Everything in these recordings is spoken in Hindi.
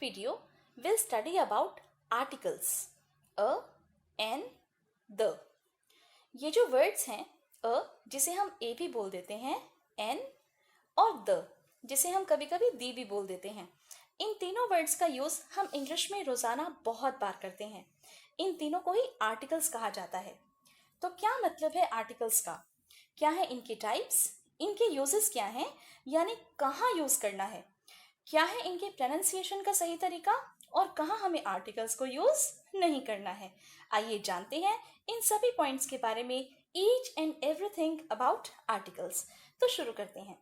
video, we'll study about articles a, an, the. ये जो वर्ड्स हैं a जिसे हम a भी बोल देते हैं, n और the जिसे हम कभी कभी दी भी बोल देते हैं, इन तीनों वर्ड्स का यूज हम इंग्लिश में रोजाना बहुत बार करते हैं। इन तीनों को ही आर्टिकल्स कहा जाता है। तो क्या मतलब है आर्टिकल्स का? क्या है इनके टाइप्स, इनके यूजेस क्या हैं, यानी कहाँ यूज करना है, क्या है इनके प्रोनाउंसिएशन का सही तरीका और कहाँ हमें आर्टिकल्स को यूज नहीं करना है। आइए जानते हैं इन सभी पॉइंट्स के बारे में, each and everything about articles. तो शुरू करते हैं।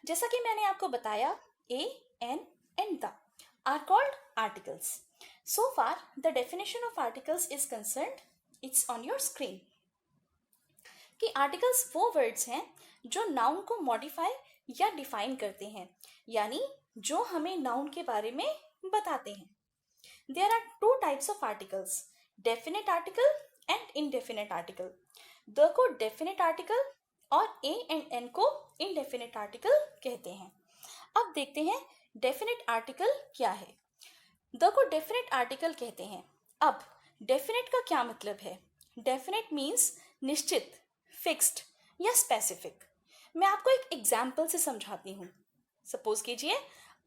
जैसा कि मैंने आपको बताया, a, an and the are called articles. So far, the definition of articles is concerned, it's on your screen. कि आर्टिकल्स वो वर्ड्स हैं जो नाउन को मॉडिफाई या डिफाइन करते हैं, यानी जो हमें नाउन के बारे में बताते हैं। There are two types of articles, definite article and indefinite article. The को definite article और a and n को indefinite article कहते हैं। अब देखते हैं definite article क्या है। द को डेफिनेट आर्टिकल कहते हैं। अब डेफिनेट का क्या मतलब है? डेफिनेट मीन्स निश्चित, फिक्स्ड या स्पेसिफिक। मैं आपको एक एग्जाम्पल से समझाती हूँ। सपोज कीजिए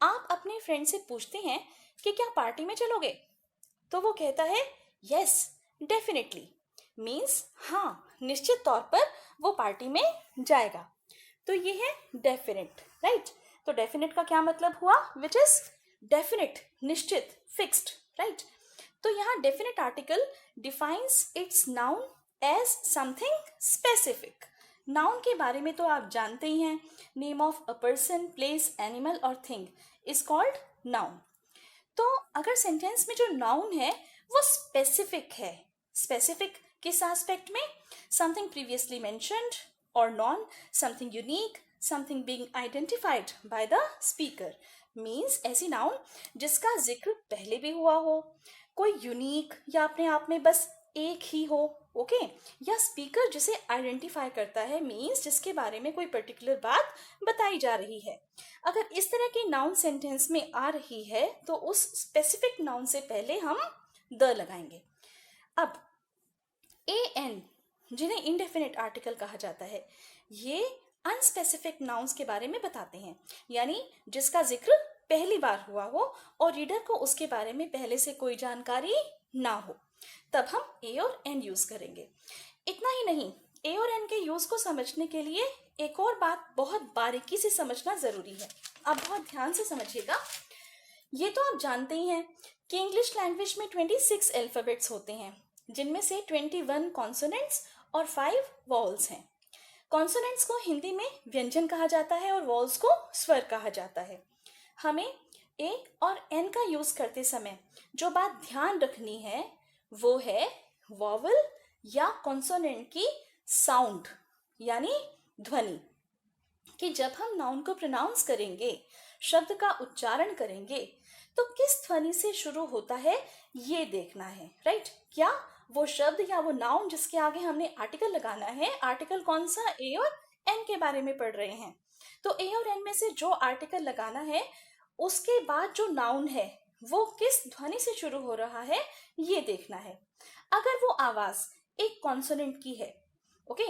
आप अपने फ्रेंड से पूछते हैं कि क्या पार्टी में चलोगे? तो वो कहता है यस डेफिनेटली, मीन्स हाँ, निश्चित तौर पर वो पार्टी में जाएगा। तो ये है डेफिनेट, राइट? तो डेफिनेट का क्या मतलब हुआ? विच इज डेफिनेट, निश्चित, फिक्स्ड, राइट? तो यहाँ definite article defines its noun as something specific. Noun के बारे में तो आप जानते ही हैं, name of a person, place, animal और थिंग इज कॉल्ड नाउन। तो अगर सेंटेंस में जो नाउन है वो स्पेसिफिक है, स्पेसिफिक किस एस्पेक्ट में? समथिंग प्रीवियसली मेंशन्ड और non, something unique, something being identified by the speaker. Means ऐसी नाउन जिसका जिक्र पहले भी हुआ हो, कोई यूनिक या अपने आप में बस एक ही हो, ओके? या स्पीकर जिसे आइडेंटिफाई करता है, मीन्स जिसके बारे में कोई पर्टिकुलर बात बताई जा रही है। अगर इस तरह की नाउन सेंटेंस में आ रही है तो उस स्पेसिफिक नाउन से पहले हम द लगाएंगे। अब ए एन जिन्हें इंडेफिनिट आर्टिकल कहा जाता है, ये अनस्पेसिफिक नाउन्स के बारे में बताते हैं, यानी जिसका जिक्र पहली बार हुआ हो और रीडर को उसके बारे में पहले से कोई जानकारी ना हो, तब हम ए और एन यूज करेंगे। इतना ही नहीं, ए और एन के यूज को समझने के लिए एक और बात बहुत बारीकी से समझना जरूरी है। आप बहुत ध्यान से समझिएगा। ये तो आप जानते ही हैं कि इंग्लिश लैंग्वेज में 26 अल्फाबेट्स होते हैं, जिनमें से 21 कॉन्सोनेंट्स और 5 वॉवल्स हैं। कॉन्सोनेंट्स को हिंदी में व्यंजन कहा जाता है और वॉवल्स को स्वर कहा जाता है। हमें ए और एन का यूज करते समय जो बात ध्यान रखनी है वो है वॉवल या कॉन्सोनेंट की साउंड, यानी ध्वनि। कि जब हम नाउन को प्रोनाउंस करेंगे, शब्द का उच्चारण करेंगे, तो किस ध्वनि से शुरू होता है ये देखना है, राइट? क्या वो शब्द या वो नाउन जिसके आगे हमने आर्टिकल लगाना है, आर्टिकल कौन सा? ए और एन के बारे में पढ़ रहे हैं, तो ए और एन में से जो आर्टिकल लगाना है उसके बाद जो नाउन है वो किस ध्वनि से शुरू हो रहा है ये देखना है। अगर वो आवाज एक कॉन्सोनेंट की है, ओके?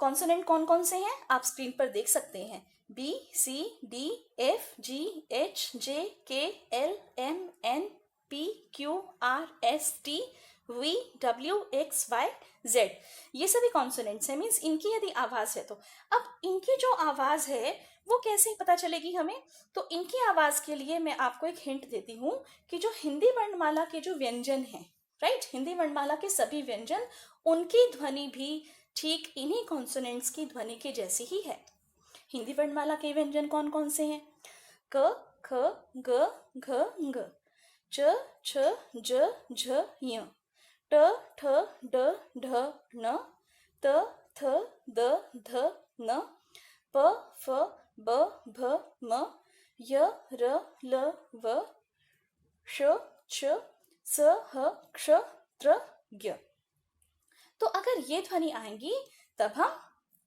कॉन्सोनेंट कौन कौन से हैं आप स्क्रीन पर देख सकते हैं, B, C, D, F, G, H, J, K, L, M, N, P, Q, R, S, T, V, W, X, Y, Z. ये सभी कॉन्सोनेंट्स हैं, मीन्स इनकी यदि आवाज है तो अब इनकी जो आवाज है वो कैसे पता चलेगी हमें? तो इनकी आवाज के लिए मैं आपको एक हिंट देती हूँ कि जो हिंदी वर्णमाला के जो व्यंजन हैं, राइट, हिंदी वर्णमाला के सभी व्यंजन, उनकी ध्वनि भी ठीक इन्हीं कॉन्सोनेंट्स की ध्वनि के जैसी ही है। हिंदी वर्णमाला के व्यंजन कौन कौन से हैं? क, ख, ग, घ, ङ, च, छ, ज, झ, ञ, ट, ठ, ड, ढ, ण, त, थ, द, ध, न, प, फ, ब, भ, म, य, र, ल, व, श, छ, स, ह, क्ष, त्र, ज्ञ। तो अगर ये ध्वनि आएंगी तब हम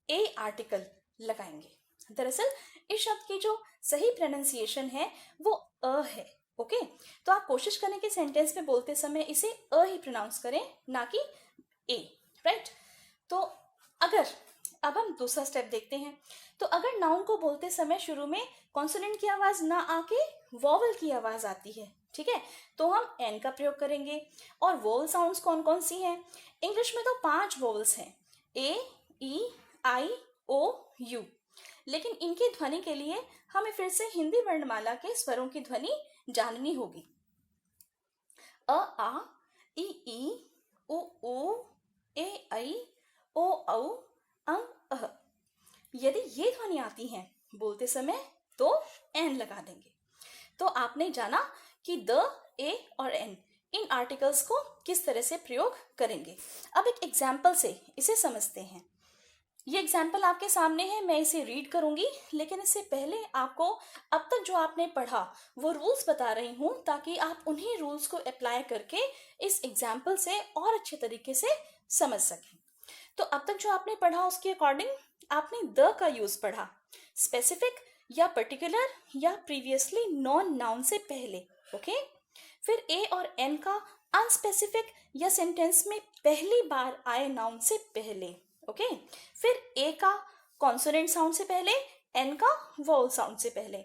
ए आर्टिकल लगाएंगे। दरअसल इस शब्द की जो सही प्रोनाउंसिएशन है वो अ है, ओके, तो आप कोशिश करें कि सेंटेंस में बोलते समय इसे अ ही प्रोनाउंस करें, ना कि ए, राइट। तो अगर अब हम दूसरा स्टेप देखते हैं। तो अगर नाउन को बोलते समय शुरू में कॉन्सोनेंट की आवाज ना आके वॉवल की आवाज आती है, ठीक है, तो हम एन का प्रयोग करेंगे। और वोवल साउंड्स कौन कौन सी हैं? इंग्लिश में तो 5 वोवल्स हैं, ए, ई, आई, ओ, यू। लेकिन इनकी ध्वनि के लिए हमें फिर से हिंदी वर्णमाला के स्वरों की ध्वनि जाननी होगी। अ, आ, ई, उ, ए, ऐ, ओ, औ, अं, अह। यदि ये ध्वनि आती हैं बोलते समय तो एन लगा देंगे। तो आपने जाना कि द, ए और एन इन आर्टिकल्स को किस तरह से प्रयोग करेंगे। अब एक एग्जाम्पल से इसे समझते हैं। ये एग्जाम्पल आपके सामने है, मैं इसे रीड करूंगी, लेकिन इससे पहले आपको अब तक जो आपने पढ़ा वो रूल्स बता रही हूँ, ताकि आप उन्हीं रूल्स को अप्लाई करके इस एग्जाम्पल से और अच्छे तरीके से समझ सकें। तो अब तक जो आपने पढ़ा उसके अकॉर्डिंग आपने द का यूज पढ़ा स्पेसिफिक या पर्टिकुलर या प्रीवियसली नॉन नाउन से पहले, ओके। फिर ए और एन का अनस्पेसिफिक या सेंटेंस में पहली बार आए नाउन से पहले, ओके। फिर ए का कॉन्सोनेंट साउंड से पहले, एन का वोवल साउंड से पहले।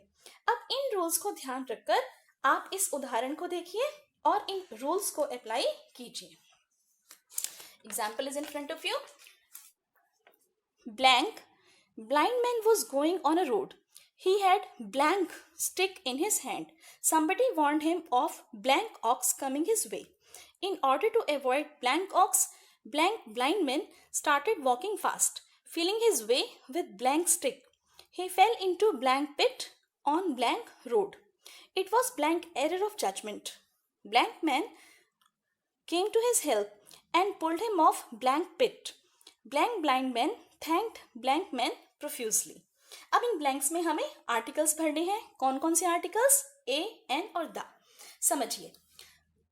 अब इन रूल्स को ध्यान रखकर आप इस उदाहरण को देखिए और इन रूल्स को अप्लाई कीजिए। Example is in front of you. Blank, blind man was going on a road. He had blank stick in his hand. Somebody warned him of blank ox coming his way. In order to avoid blank ox, blind man started walking fast, feeling his way with blank stick. He fell into blank pit on blank road. It was blank error of judgment. Blank man came to his help and pulled him off blank pit. Blank blind man thanked blank man profusely. अब इन ब्लैंक्स में हमें आर्टिकल्स भरने हैं। कौन कौन से आर्टिकल्स? ए, एन और द। समझिए।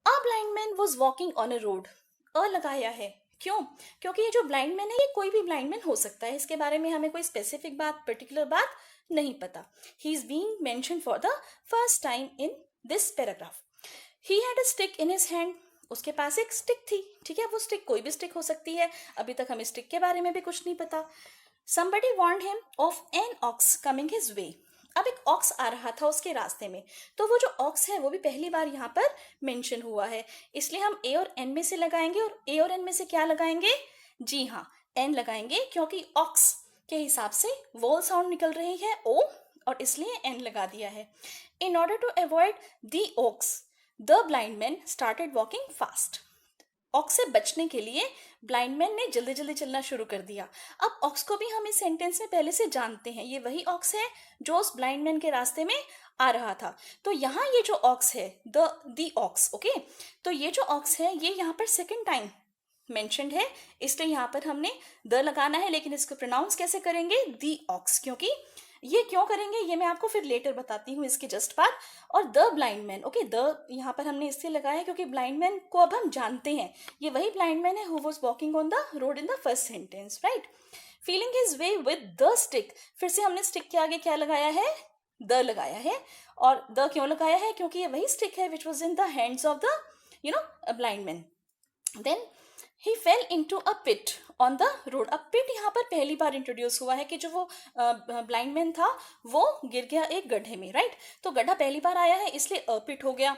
A blind man was walking on a road. A लगाया है, क्यों? क्योंकि ये जो ब्लाइंड मैन है ये कोई भी ब्लाइंड मैन हो सकता है, इसके बारे में हमें कोई स्पेसिफिक बात, पर्टिकुलर बात नहीं पता। He is being mention for the first time in this paragraph. He had a stick in his hand. उसके पास एक स्टिक थी, ठीक है। वो स्टिक कोई भी स्टिक हो सकती है, अभी तक हमें स्टिक के बारे में भी कुछ नहीं पता। Somebody warned him of an ox coming his way. अब एक ऑक्स आ रहा था उसके रास्ते में, तो वो जो ऑक्स है वो भी पहली बार यहाँ पर मेंशन हुआ है, इसलिए हम ए और एन में से लगाएंगे। और ए और एन में से क्या लगाएंगे? जी हाँ, एन लगाएंगे, क्योंकि ऑक्स के हिसाब से वोल साउंड निकल रही है ओ, और इसलिए एन लगा दिया है। In order to avoid the ox, the blind man started walking fast. Ox से बचने के लिए ब्लाइंड मैन ने जल्दी जल्दी चलना शुरू कर दिया। अब ऑक्स को भी हम इस सेंटेंस में पहले से जानते हैं, ये वही ऑक्स है जो उस ब्लाइंड मैन के रास्ते में आ रहा था। तो यहाँ ये जो ऑक्स है, द ऑक्स, ओके, तो ये जो ऑक्स है ये यहाँ पर सेकंड टाइम मेंशन्ड है, इसलिए यहाँ पर हमने द लगाना है। लेकिन इसको प्रोनाउंस कैसे करेंगे? दी ऑक्स, क्योंकि ये क्यों करेंगे ये मैं आपको फिर लेटर बताती हूँ इसके जस्ट बाद। और the blind man, okay, the यहाँ पर हमने इससे लगाया है क्योंकि ब्लाइंड मैन को अब हम जानते हैं, ये वही ब्लाइंड मैन है who was walking on the road in the first sentence, right. Feeling his way with the stick, फिर से हमने स्टिक के आगे क्या लगाया है? द लगाया है। और द क्यों लगाया है? क्योंकि ये वही स्टिक है which was in the hands of the blind man. Then he fell into a pit on the road. अब पिट यहाँ पर पहली बार इंट्रोड्यूस हुआ है कि जो वो ब्लाइंड मैन था वो गिर गया एक गड्ढे में, राइट। तो गड्ढा पहली बार आया है इसलिए अ पिट हो गया।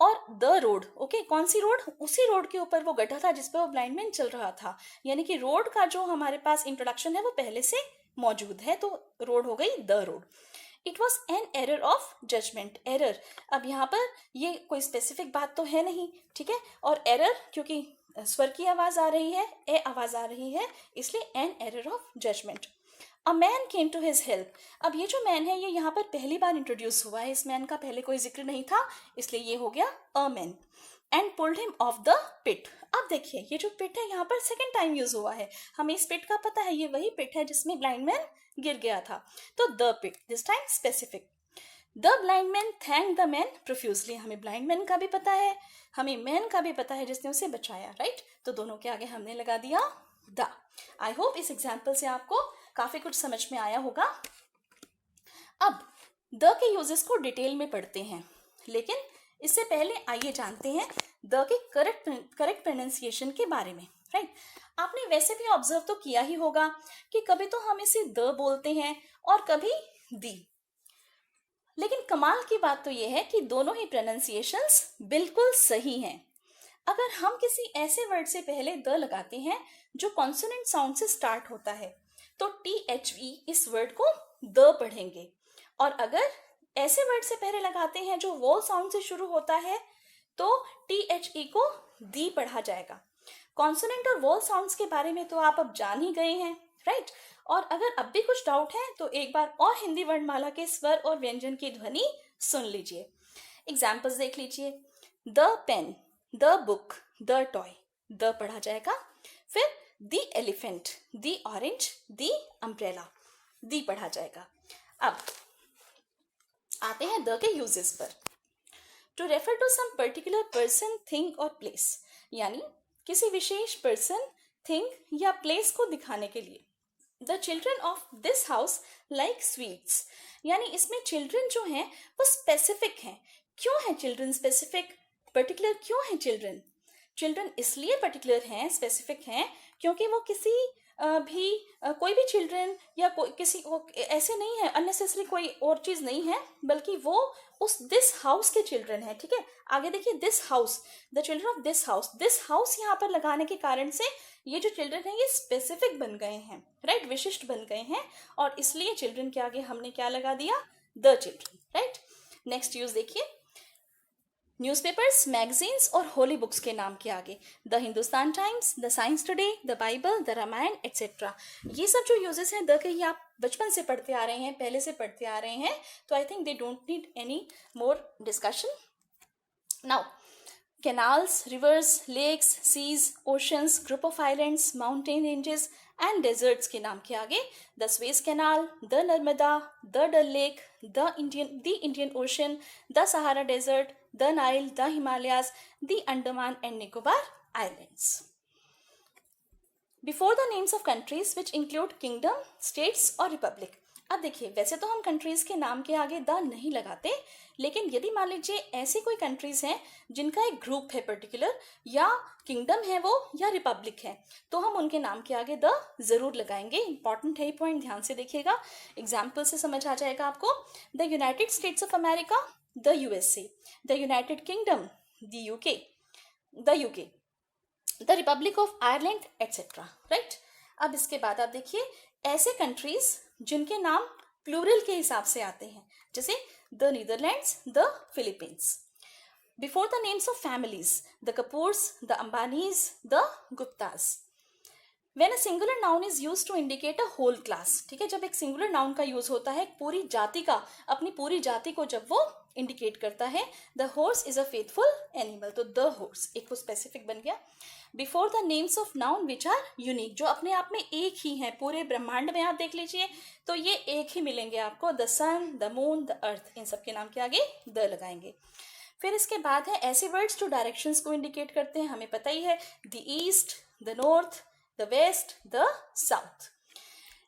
और द रोड, ओके, कौन सी रोड? उसी रोड के ऊपर वो गड्ढा था जिसपे वो ब्लाइंड मैन चल रहा था, यानी कि रोड का जो हमारे पास इंट्रोडक्शन है वो पहले से मौजूद है, तो रोड हो गई the road. It was an error of judgement. Error, अब यहाँ पर ये कोई स्पेसिफिक बात तो है नहीं, ठीक है। और एरर क्योंकि स्वर की आवाज आ रही है, ए आवाज आ रही है, इसलिए an error of judgement. A man came to his help. अब ये जो मैन है ये यहाँ पर पहली बार इंट्रोड्यूस हुआ है, इस मैन का पहले कोई जिक्र नहीं था, इसलिए ये हो गया a man. And pulled him off the pit. अब देखिए ये जो पिट है यहाँ पर सेकेंड टाइम यूज हुआ है, हमें इस पिट का पता है, ये वही पिट है जिसमें ब्लाइंड मैन गिर गया था, तो the pit, this time specific. The blind man thank the man profusely. हमें ब्लाइंड मैन का भी पता है, हमें मैन का भी पता है जिसने उसे बचाया, राइट। तो दोनों के आगे हमने लगा दिया द। आई होप इस एग्जाम्पल से आपको काफी कुछ समझ में आया होगा। अब द के यूजेस को डिटेल में पढ़ते हैं, लेकिन इससे पहले आइए जानते हैं द के करेक्ट प्रोनाउंसिएशन के बारे में, राइट। आपने वैसे भी ऑब्जर्व तो किया ही होगा कि कभी तो हम इसे द बोलते हैं और कभी दी, लेकिन कमाल की बात तो यह है कि दोनों ही प्रोनाउंसिएशंस बिल्कुल सही हैं। अगर हम किसी ऐसे वर्ड से पहले द लगाते हैं जो कॉन्सोनेंट साउंड से स्टार्ट होता है तो THE इस वर्ड को द पढ़ेंगे, और अगर ऐसे वर्ड से पहले लगाते हैं जो वोल साउंड से शुरू होता है तो THE को दी पढ़ा जाएगा। कॉन्सोनेंट और वोल साउंड्स के बारे में तो आप अब जान ही गए हैं, राइट। और अगर अब भी कुछ डाउट है तो एक बार और हिंदी वर्णमाला के स्वर और व्यंजन की ध्वनि सुन लीजिए। एग्जाम्पल्स देख लीजिए। The pen, the book, the toy, the पढ़ा जाएगा। फिर the elephant, the orange, the umbrella, the पढ़ा जाएगा। अब आते हैं द के यूजेस पर। To refer to some particular person, thing और प्लेस, यानी किसी विशेष पर्सन, थिंग या प्लेस को दिखाने के लिए। The children of this house like sweets, यानी इसमें चिल्ड्रन जो हैं वो स्पेसिफिक हैं। क्यों है चिल्ड्रन स्पेसिफिक, पर्टिकुलर क्यों है चिल्ड्रन? चिल्ड्रन इसलिए पर्टिकुलर हैं, स्पेसिफिक हैं, क्योंकि वो किसी कोई भी चिल्ड्रन या किसी ऐसे नहीं है, अननेसेसरी कोई और चीज नहीं है, बल्कि वो उस दिस हाउस के चिल्ड्रन है। ठीक है, आगे देखिए, this house, the children of this house यहाँ पर लगाने के कारण से ये जो चिल्ड्रन है ये स्पेसिफिक बन गए हैं, राइट, विशिष्ट बन गए हैं, और इसलिए चिल्ड्रन के आगे हमने क्या लगा दिया, the children, right. Next use देखिए, न्यूज़पेपर्स, मैगजीन्स और होली बुक्स के नाम के आगे the Hindustan Times, the Science Today, the Bible, the Ramayan etcetera. ये सब जो यूजेस हैं द के, ये आप बचपन से पढ़ते आ रहे हैं, पहले से पढ़ते आ रहे हैं, तो I think they don't need any more discussion. Now, canals, rivers, lakes, seas, oceans, group of islands, mountain ranges and deserts के नाम के आगे the Suez Canal, the Narmada, the Dal Lake, the Indian Ocean, the Sahara Desert, the Nile, the Himalayas, the Andaman and Nicobar Islands. Before the names of countries which include kingdom, states और रिपब्लिक। अब देखिए, वैसे तो हम कंट्रीज के नाम के आगे द नहीं लगाते, लेकिन यदि मान लीजिए ऐसी कोई कंट्रीज हैं जिनका एक ग्रुप है पर्टिकुलर, या किंगडम है वो, या रिपब्लिक है, तो हम उनके नाम के आगे द जरूर लगाएंगे। इंपॉर्टेंट है ये पॉइंट, ध्यान से देखिएगा, एग्जाम्पल से समझ आ जाएगा आपको। The United states of America, the USA, the United kingdom, the UK, the Republic of Ireland etcetera, right. अब इसके बाद आप देखिए ऐसे कंट्रीज जिनके नाम प्लूरल के हिसाब से आते हैं, जैसे the Netherlands, the Philippines. Before the names of families, the Kapoors, the Ambanis, the Guptas. When a singular noun is used to indicate a whole class, ठीक है, जब एक सिंगुलर नाउन का यूज होता है पूरी जाति का, अपनी पूरी जाति को जब वो इंडिकेट करता है, the horse is a faithful animal, तो द हॉर्स एक वो स्पेसिफिक बन गया। Before the names of noun which are unique, जो अपने आप में एक ही हैं, पूरे ब्रह्मांड में आप देख लीजिए तो ये एक ही मिलेंगे आपको, the sun, the moon, the earth, इन सब के नाम के आगे द लगाएंगे। फिर इसके बाद है ऐसे वर्ड्स जो डायरेक्शंस को इंडिकेट करते हैं, हमें पता ही है, the east, the north, the west, the south.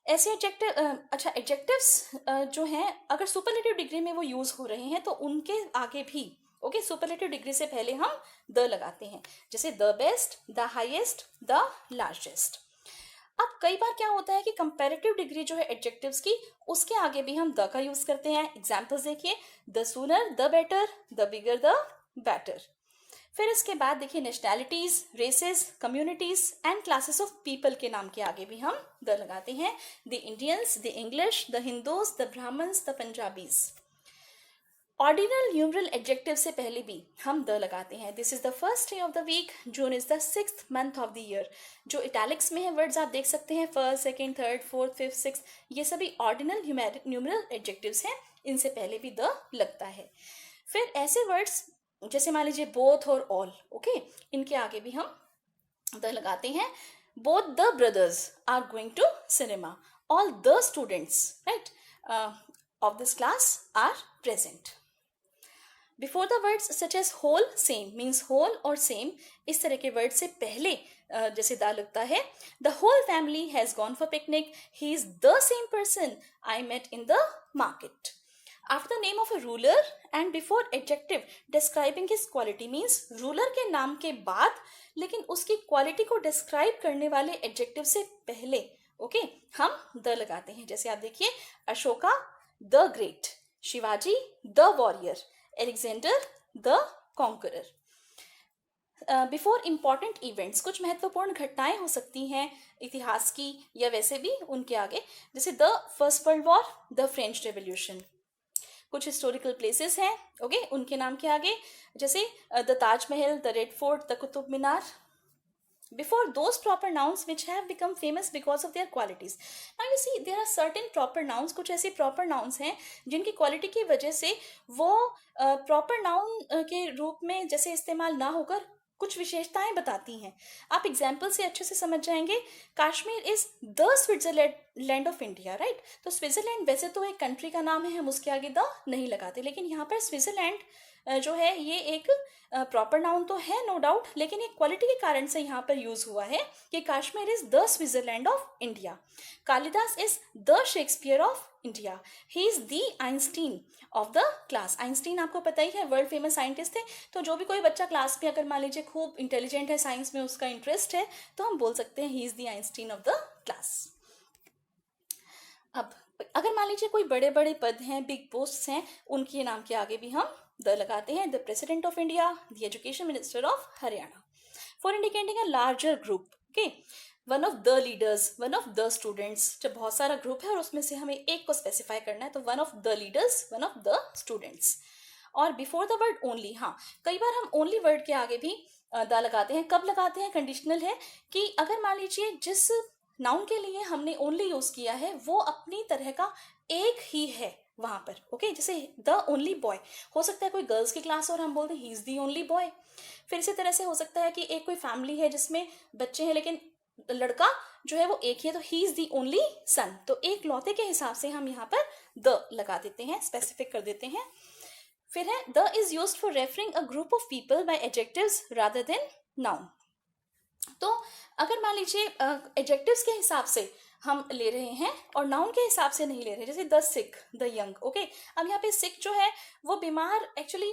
ऐसे एडजेक्टिव्स जो हैं अगर सुपरलेटिव डिग्री में वो यूज हो रहे हैं तो उनके आगे भी ओके सुपरलेटिव डिग्री से पहले हम द लगाते हैं, जैसे the best, the highest, the largest. अब कई बार क्या होता है कि कंपैरेटिव डिग्री जो है एडजेक्टिव्स की, उसके आगे भी हम द का यूज करते हैं। एग्जाम्पल्स देखिए, the sooner, the better, the bigger, the better. फिर इसके बाद देखिए nationalities, races, communities and classes of people के नाम के आगे भी हम द लगाते हैं, the Indians, the English, the Hindus, the Brahmins, the Punjabis. Ordinal numeral adjective से पहले भी हम द लगाते हैं। This is the first day of the week, June is the 6th month of the year. जो इटैलिक्स में है वर्ड्स आप देख सकते हैं, first, second, third, fourth, fifth, six, ये सभी ऑर्डिनल न्यूमरल एडजेक्टिव्स हैं, इनसे पहले भी द लगता है। फिर ऐसे वर्ड्स जैसे मान लीजिए बोथ और ऑल, ओके, इनके आगे भी हम द लगाते हैं। Both the brothers are going to cinema, all the students, right, of this class are present. Before the words such as whole, same means whole और सेम, इस तरह के वर्ड से पहले जैसे द लगता है, the whole family has gone for picnic, he is the same person I met in the market. After the name of a ruler and before adjective describing his quality, means ruler के नाम के बाद लेकिन उसकी क्वालिटी को डिस्क्राइब करने वाले एडजेक्टिव से पहले ओके हम द लगाते हैं। जैसे आप देखिए, Ashoka the great, Shivaji the warrior, Alexander the conqueror. Before important events, कुछ महत्वपूर्ण घटनाएं हो सकती हैं इतिहास की या वैसे भी उनके आगे, जैसे the first world war, the French revolution. कुछ हिस्टोरिकल प्लेसेस हैं ओके उनके नाम के आगे, जैसे the Taj Mahal, the red fort, the Qutub Minar. Before those proper nouns which have become famous because of their qualities. Now you see there are certain proper nouns, कुछ ऐसे proper nouns हैं जिनकी क्वालिटी की वजह से वो proper noun के रूप में जैसे इस्तेमाल ना होकर कुछ विशेषताएं बताती हैं। आप एग्जाम्पल से अच्छे से समझ जाएंगे। Kashmir is the Switzerland of India, right. तो स्विट्जरलैंड वैसे तो एक कंट्री का नाम है, हम उसके आगे द नहीं लगाते, लेकिन यहाँ पर स्विट्जरलैंड जो है ये एक प्रॉपर नाउन तो है नो डाउट, लेकिन एक क्वालिटी के कारण से यहाँ पर यूज हुआ है कि Kashmir is the Switzerland of India. Kalidas is the Shakespeare of India, he is the Einstein of the class. Einstein आपको पता ही है वर्ल्ड फेमस साइंटिस्ट थे, तो जो भी कोई बच्चा क्लास में अगर मान लीजिए खूब इंटेलिजेंट है, साइंस में उसका इंटरेस्ट है, तो हम बोल सकते हैं ही is the Einstein of the class. अब अगर मान लीजिए कोई बड़े बड़े पद हैं, बिग पोस्ट हैं, उनके नाम के आगे भी हम द लगाते हैं। The president of India, the education minister of Haryana, for indicating a larger group okay. One of the leaders, one of the students, जब बहुत सारा ग्रुप है और उसमें से हमें एक को स्पेसिफाई करना है तो one of the leaders, one of the students. और बिफोर द वर्ड ओनली, हाँ कई बार हम ओनली वर्ड के आगे भी द लगाते हैं। कब लगाते हैं? कंडीशनल है कि अगर मान लीजिए जिस नाउन के लिए हमने ओनली यूज किया है वो अपनी तरह का एक ही है वहां पर ओके। जैसे द ओनली बॉय, हो सकता है कोई गर्ल्स की क्लास और हम बोलते हैं ही इज द ओनली बॉय। फिर इसी तरह से हो सकता है कि एक कोई फैमिली है जिसमें बच्चे हैं लेकिन लड़का जो है वो एक ही है, तो ही इज द ओनली सन। तो एक लौते के हिसाब से हम यहाँ पर द लगा देते हैं, स्पेसिफिक कर देते हैं। फिर है the is used for referring a group of people by adjectives rather than noun. तो अगर मान लीजिए एडजेक्टिव्स के हिसाब से हम ले रहे हैं और नाउन के हिसाब से नहीं ले रहे, जैसे the sick, the young okay. अब यहाँ पे सिक जो है वो बीमार एक्चुअली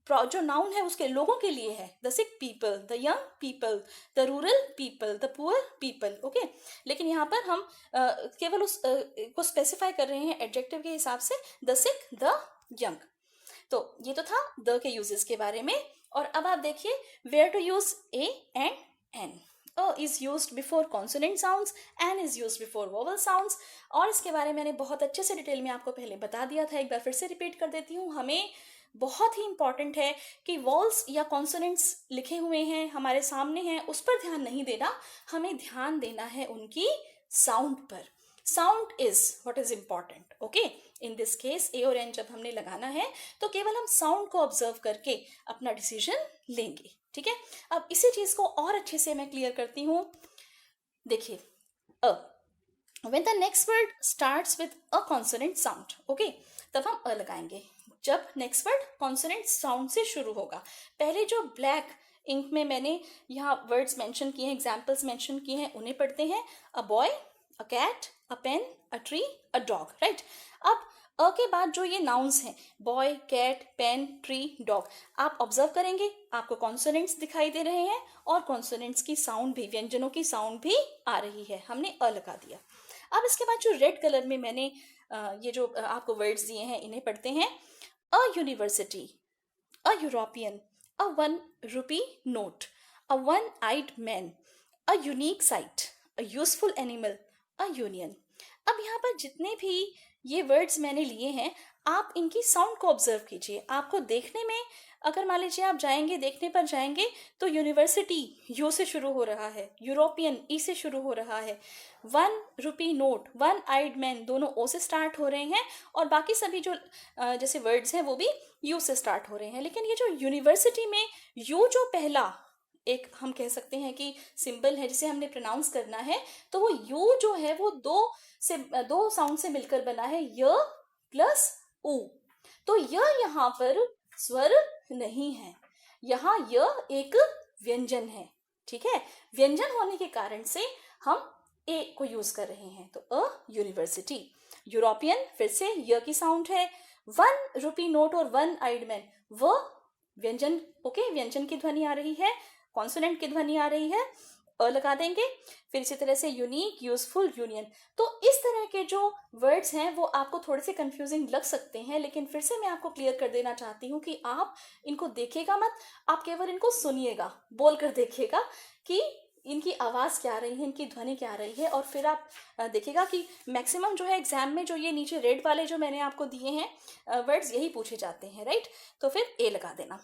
जो नाउन है उसके लोगों के लिए है, the sick people, the young people, the rural people, the poor people okay. लेकिन यहाँ पर हम केवल उस को स्पेसिफाई कर रहे हैं एडजेक्टिव के हिसाब से, द सिक, द यंग। तो ये तो था द के यूजेस के बारे में। और अब आप देखिए where to use a and an. O is used before consonant sounds, N is used before vowel sounds। और इसके बारे में मैंने बहुत अच्छे से डिटेल में आपको पहले बता दिया था, एक बार फिर से रिपीट कर देती हूँ। हमें बहुत ही इंपॉर्टेंट है कि वॉल्स या कॉन्सोनेंट्स लिखे हुए हैं हमारे सामने हैं, उस पर ध्यान नहीं देना, हमें ध्यान देना है उनकी साउंड पर। Sound is what is important okay. In this case a और एन जब हमने लगाना है तो केवल हम साउंड को ऑब्जर्व करके अपना डिसीजन लेंगे, ठीक है। अब इसी चीज को और अच्छे से मैं क्लियर करती हूँ। देखिए अ, when the next word starts with a consonant sound okay, तब हम अ लगाएंगे। जब नेक्स्ट वर्ड कॉन्सोनेंट साउंड से शुरू होगा, पहले जो ब्लैक इंक में मैंने यहाँ वर्ड्स मेंशन किए हैं, एग्जाम्पल्स मेंशन किए हैं, उन्हें पढ़ते हैं। A boy, a cat, a pen, a tree, a dog, right. अब अ के बाद जो ये नाउन्स हैं, boy, cat, pen, tree, dog, आप ऑब्जर्व करेंगे आपको कॉन्सोनेंट्स दिखाई दे रहे हैं और कॉन्सोनेंट्स की साउंड भी, व्यंजनों की साउंड भी आ रही है, हमने अ लगा दिया। अब इसके बाद जो रेड कलर में मैंने ये जो आपको वर्ड्स दिए हैं इन्हें पढ़ते हैं। A university, a European, a 1 rupee note, a one-eyed man, a unique sight, a useful animal, a union। अब यहाँ पर जितने भी ये वर्ड्स मैंने लिए हैं, आप इनकी साउंड को ऑब्जर्व कीजिए। आपको देखने में अगर मान लीजिए आप जाएंगे, देखने पर जाएंगे तो यूनिवर्सिटी यू से शुरू हो रहा है, यूरोपियन ई से शुरू हो रहा है, 1 rupee note, 1-eyed man दोनों ओ से स्टार्ट हो रहे हैं, और बाकी सभी जो जैसे वर्ड्स हैं वो भी यू से स्टार्ट हो रहे हैं। लेकिन ये जो यूनिवर्सिटी में यू जो पहला एक हम कह सकते हैं कि सिंबल है जिसे हमने प्रोनाउंस करना है, तो वो यू जो है वो दो साउंड से मिलकर बना है, य प्लस ऊ। तो य यहाँ पर स्वर नहीं है, यहाँ य एक व्यंजन है, ठीक है। व्यंजन होने के कारण से हम ए को यूज कर रहे हैं। तो अ यूनिवर्सिटी, यूरोपियन, फिर से य की साउंड है। 1 रुपी नोट और 1 आइड मैन, वो व्यंजन, ओके, व्यंजन की ध्वनि आ रही है, कॉन्सोनेंट की ध्वनि आ रही है, अ लगा देंगे। फिर इसी तरह से यूनिक, यूजफुल, यूनियन। तो इस तरह के जो वर्ड्स हैं वो आपको थोड़े से कंफ्यूजिंग लग सकते हैं, लेकिन फिर से मैं आपको क्लियर कर देना चाहती हूँ कि आप इनको देखिएगा मत, आप केवल इनको सुनिएगा, बोल कर देखिएगा कि इनकी आवाज़ क्या आ रही है, इनकी ध्वनि क्या आ रही है, और फिर आप देखिएगा कि मैक्सिमम जो है एग्जाम में जो ये नीचे रेड वाले जो मैंने आपको दिए हैं वर्ड्स, यही पूछे जाते हैं, राइट। तो फिर ए लगा देना।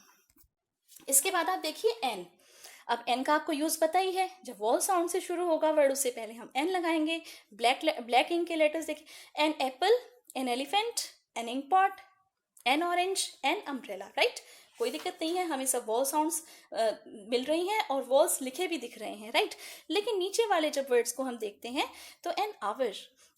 इसके बाद आप देखिए एन। अब एन का आपको यूज पता ही है, जब वॉल साउंड से शुरू होगा वर्ड उससे पहले हम एन लगाएंगे। ब्लैक इंक के लेटर्स देखिए, an apple, an elephant, an ink pot, an orange, an umbrella, right. कोई दिक्कत नहीं है, हमें सब वॉल साउंड्स मिल रही हैं और वॉल्स लिखे भी दिख रहे हैं, राइट। लेकिन नीचे वाले जब वर्ड्स को हम देखते हैं तो an hour,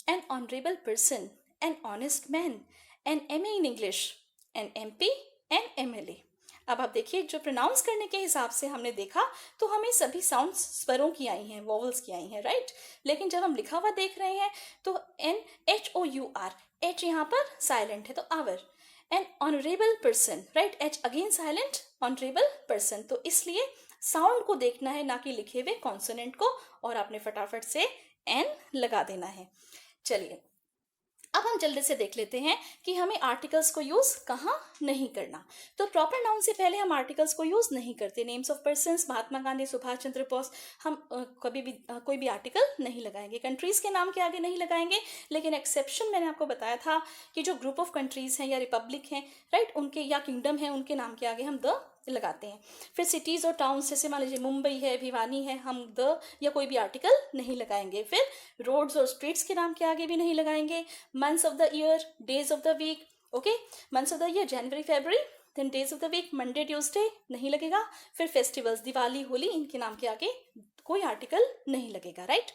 an honourable person, an honest man, an MA in English, an MP, an MLA. अब आप देखिए, जो प्रोनाउंस करने के हिसाब से हमने देखा तो हमें सभी साउंड्स स्वरों की आई हैं, वॉवल्स की आई हैं, राइट। लेकिन जब हम लिखा हुआ देख रहे हैं तो एन HOUR, एच यहाँ पर साइलेंट है तो hour. An honourable person, right, H again silent, honourable person. तो इसलिए साउंड को देखना है, ना कि लिखे हुए कॉन्सोनेंट को, और आपने फटाफट से एन लगा देना है। चलिए अब हम जल्दी से देख लेते हैं कि हमें आर्टिकल्स को यूज कहाँ नहीं करना। तो प्रॉपर नाउन से पहले हम आर्टिकल्स को यूज नहीं करते। Names of persons, Mahatma Gandhi, Subhash Chandra Bose, हम कभी भी कोई भी आर्टिकल नहीं लगाएंगे। कंट्रीज के नाम के आगे नहीं लगाएंगे, लेकिन एक्सेप्शन मैंने आपको बताया था कि जो ग्रुप ऑफ कंट्रीज हैं या रिपब्लिक हैं, राइट, उनके या किंगडम है, उनके नाम के आगे हम द लगाते हैं। फिर सिटीज और टाउन्स, जैसे मान लीजिए मुंबई है, भिवानी है, हम द या कोई भी आर्टिकल नहीं लगाएंगे। फिर रोड्स और स्ट्रीट्स के नाम के आगे भी नहीं लगाएंगे। Months of the year, days of the week, okay, months of the year January February, then days of the week Monday Tuesday नहीं लगेगा। फिर फेस्टिवल्स, दिवाली, होली, इनके नाम के आगे कोई आर्टिकल नहीं लगेगा, राइट।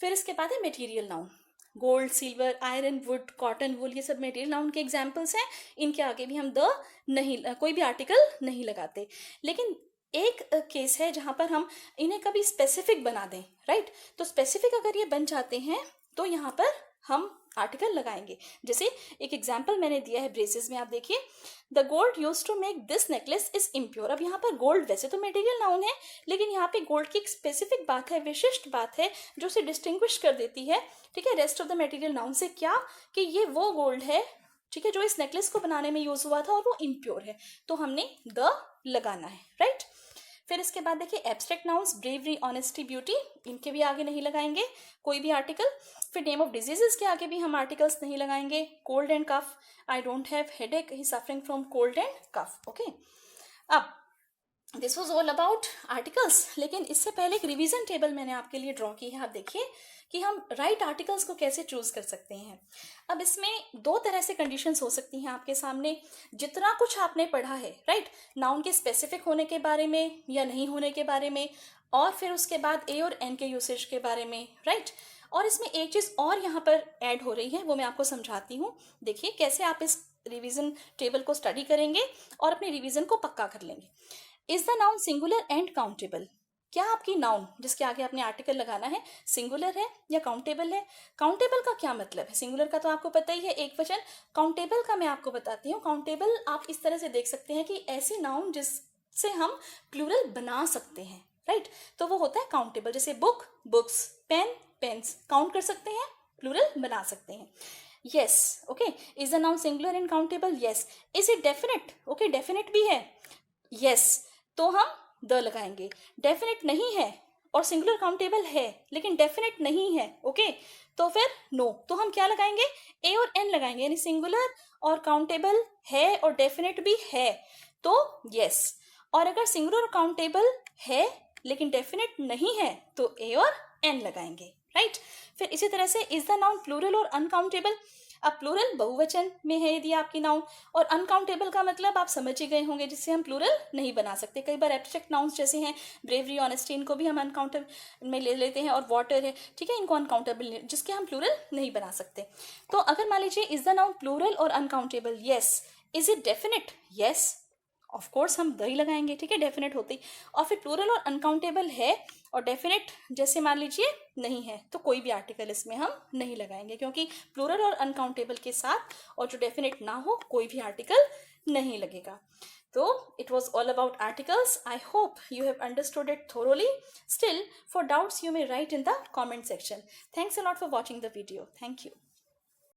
फिर इसके बाद है material noun, gold, silver, iron, wood, cotton, wool, ये सब मटेरियल नाउन के एग्जाम्पल्स हैं। इनके आगे भी हम द नहीं, कोई भी आर्टिकल नहीं लगाते। लेकिन एक केस है जहां पर हम इन्हें कभी स्पेसिफिक बना दें, राइट। तो स्पेसिफिक अगर ये बन जाते हैं तो यहाँ पर हम आर्टिकल लगाएंगे। जैसे एक एग्जाम्पल मैंने दिया है ब्रेसेस में, आप देखिए, the gold use to make this necklace is impure. अब यहाँ पर गोल्ड वैसे तो मटेरियल नाउन है, लेकिन यहाँ पे गोल्ड की एक स्पेसिफिक बात है, विशिष्ट बात है, जो उसे डिस्टिंग्विश कर देती है, ठीक है, rest of the material noun से। क्या कि ये वो गोल्ड है, ठीक है, जो इस नेकलेस को बनाने में यूज हुआ था और वो इम्प्योर है, तो हमने द लगाना है, राइट। फिर इसके बाद देखिए abstract nouns, bravery, honesty, beauty, इनके भी आगे नहीं लगाएंगे कोई भी आर्टिकल। फिर नेम ऑफ डिजीजेस के आगे भी हम आर्टिकल्स नहीं लगाएंगे। Cold and cough, I don't have headache, he suffering from cold and cough, okay. अब this was all about articles. लेकिन इससे पहले एक रिवीजन टेबल मैंने आपके लिए ड्रॉ की है, आप देखिए कि हम राइट आर्टिकल्स को कैसे चूज कर सकते हैं। अब इसमें दो तरह से कंडीशंस हो सकती हैं आपके सामने। जितना कुछ आपने पढ़ा है, राइट, नाउन के स्पेसिफिक होने के बारे में या नहीं होने के बारे में, और फिर उसके बाद ए और एन के यूसेज के बारे में, राइट। और इसमें एक चीज़ और यहाँ पर ऐड हो रही है, वो मैं आपको समझाती हूँ। देखिए कैसे आप इस रिवीजन टेबल को स्टडी करेंगे और अपने रिवीजन को पक्का कर लेंगे। Is the noun singular and countable? क्या आपकी नाउन जिसके आगे आपने आर्टिकल लगाना है सिंगुलर है या काउंटेबल है? काउंटेबल का क्या मतलब है? सिंगुलर का तो आपको पता ही है, एक वचन। काउंटेबल का मैं आपको बताती हूँ। काउंटेबल आप इस तरह से देख सकते हैं कि ऐसी नाउन जिससे हम प्लूरल बना सकते हैं, राइट, तो वो होता है काउंटेबल। जैसे book, books, pen, pens, count कर सकते हैं, प्लूरल बना सकते हैं। Yes, okay. Is the noun singular and countable? Yes. Is it definite? Okay, definite भी है, यस, तो हम द लगाएंगे। डेफिनेट नहीं है और सिंगुलर काउंटेबल है लेकिन डेफिनेट नहीं है, ओके, तो फिर नो, तो हम क्या लगाएंगे? ए और एन लगाएंगे, यानी सिंगुलर और काउंटेबल है और डेफिनेट भी है तो यस। और अगर सिंगुलर और काउंटेबल है लेकिन डेफिनेट नहीं है तो ए और एन लगाएंगे, राइट। फिर इसी तरह से इज द नाउन प्लूरल और अनकाउंटेबल? अब प्लूरल बहुवचन में है यदि आपकी नाउन, और अनकाउंटेबल का मतलब आप समझ ही गए होंगे, जिससे हम प्लूरल नहीं बना सकते। कई बार एब्स्ट्रैक्ट नाउन्स जैसे हैं ब्रेवरी, ऑनेस्टी, इनको भी हम अनकाउंटेबल में ले लेते हैं, और वाटर है, ठीक है, इनको अनकाउंटेबल, जिसके हम प्लूरल नहीं बना सकते। तो अगर मान लीजिए इज द नाउन प्लूरल और uncountable? Yes. Is it definite? Yes. Of course हम द ही लगाएंगे, ठीक है, डेफिनेट होती। और फिर प्लूरल और अनकाउंटेबल है और डेफिनेट जैसे मान लीजिए नहीं है, तो कोई भी आर्टिकल इसमें हम नहीं लगाएंगे, क्योंकि प्लूरल और अनकाउंटेबल के साथ और जो डेफिनेट ना हो कोई भी आर्टिकल नहीं लगेगा। So it was all about articles. I hope you have understood it thoroughly. Still, for doubts you may write in the comment section. Thanks a lot for watching the video. Thank you.